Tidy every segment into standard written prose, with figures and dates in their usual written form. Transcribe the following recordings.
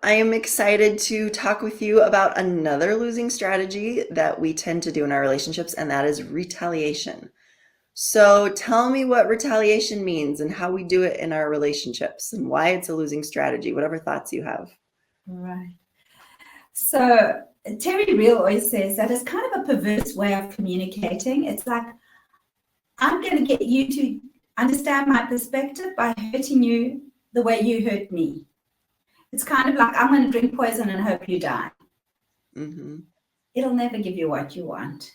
I am excited to talk with you about another losing strategy that we tend to do in our relationships, and that is retaliation. So tell me what retaliation means and how we do it in our relationships and why it's a losing strategy, whatever thoughts you have. Right. So Terry Real always says that it's kind of a perverse way of communicating. It's like, I'm going to get you to understand my perspective by hurting you the way you hurt me. It's kind of like, I'm going to drink poison and hope you die. Mm-hmm. It'll never give you what you want.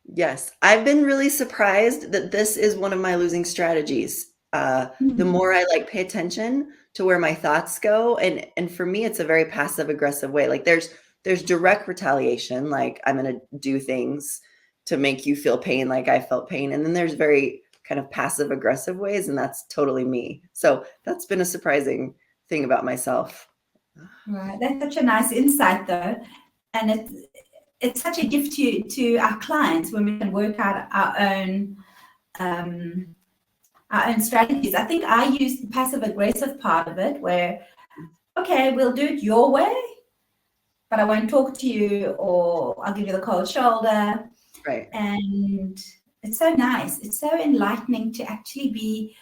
Yes, I've been really surprised that this is one of my losing strategies. The more I like pay attention to where my thoughts go, and for me, it's a very passive aggressive way. Like there's direct retaliation, like I'm gonna do things to make you feel pain, like I felt pain, and then there's very kind of passive aggressive ways, and that's totally me. So that's been a surprising thing about myself. Right. That's such a nice insight, though. And it's such a gift to our clients when we can work out um, our own strategies. I think I use the passive aggressive part of it where, okay, we'll do it your way, but I won't talk to you, or I'll give you the cold shoulder. Right. And it's so nice. It's so enlightening to actually be,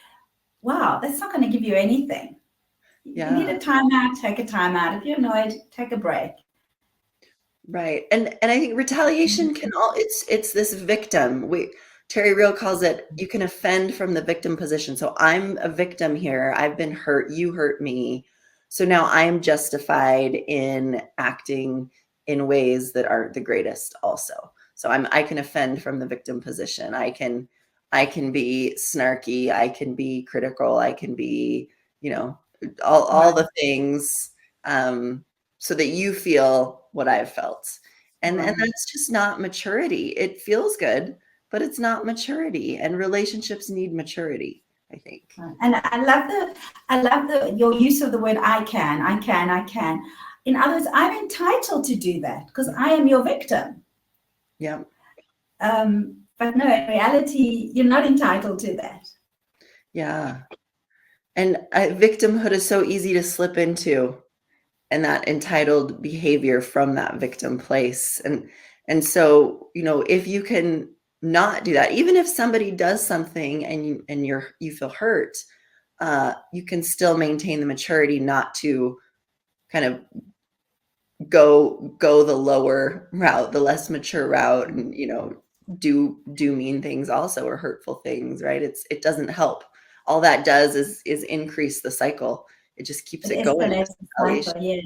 wow, that's not going to give you anything. If you need Yeah. a timeout, take a timeout. If you're annoyed, take a break. Right. And I think retaliation can all it's this victim. Terry Real calls it you can offend from the victim position. So I'm a victim here. I've been hurt. You hurt me. So now I am justified in acting in ways that aren't the greatest also. So I can offend from the victim position. I can be snarky, I can be critical, I can be, you know, all Right, the things. So that you feel what I've felt. And right. that's just not maturity. It feels good, but it's not maturity. And relationships need maturity, I think. Right. And I love the your use of the word I can. In other words, I'm entitled to do that because I am your victim. Yeah. But no, in reality, you're not entitled to that. Yeah. And victimhood is so easy to slip into, and that entitled behavior from that victim place. And so, if you can not do that, even if somebody does something and you feel hurt, you can still maintain the maturity not to kind of go the lower route, the less mature route, and do mean things also, or hurtful things, right? It doesn't help. All that does is increase the cycle. It just keeps It it going. escalates the cycle, Retaliation. yeah.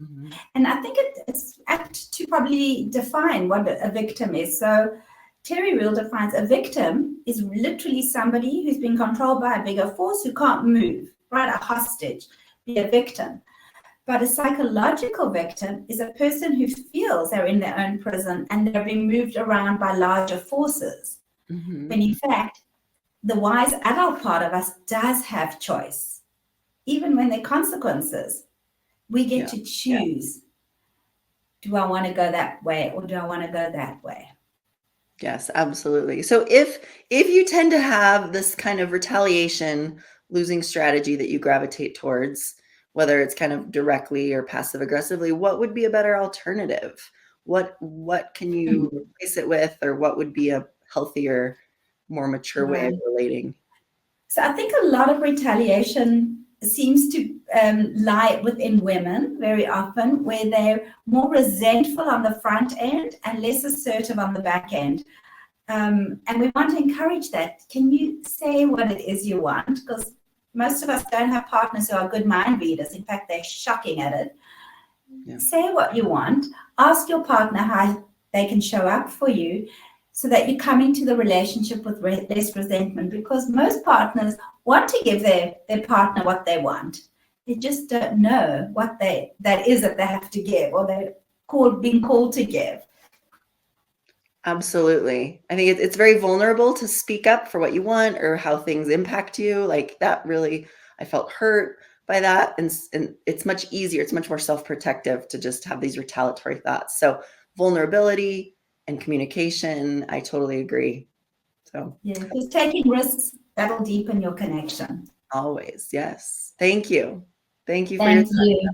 Mhm. And I think it's apt to probably define what a victim is. So Terry Real defines a victim is literally somebody who's been controlled by a bigger force who can't move, right? A hostage, be a victim. But a psychological victim is a person who feels they're in their own prison and they're being moved around by larger forces. Mhm. When in fact, the wise adult part of us does have choice. Even when there are consequences, we get Yeah. to choose. Do I want to go that way or do I want to go that way? Yes, absolutely. So if you tend to have this kind of retaliation losing strategy that you gravitate towards, whether it's kind of directly or passive aggressively, what would be a better alternative? What can you replace it with, or what would be a healthier, more mature way of Right. relating? So I think a lot of retaliation seems to lie within women very often, where they're more resentful on the front end and less assertive on the back end. And we want to encourage that. Can you say what it is you want? Because most of us don't have partners who are good mind readers. In fact, they're shocking at it. Yeah. Say what you want. Ask your partner how they can show up for you so that you come into the relationship with less resentment, because most partners want to give their partner what they want. They just don't know what that is that they have to give, or they're being called to give. Absolutely. I think it's very vulnerable to speak up for what you want or how things impact you. Like that really, I felt hurt by that. And it's much easier, it's much more self-protective to just have these retaliatory thoughts. So vulnerability and communication, I totally agree. So Yeah, because taking risks, that'll deepen your connection. always, yes. Thank you. Thank you for your Thank time. you.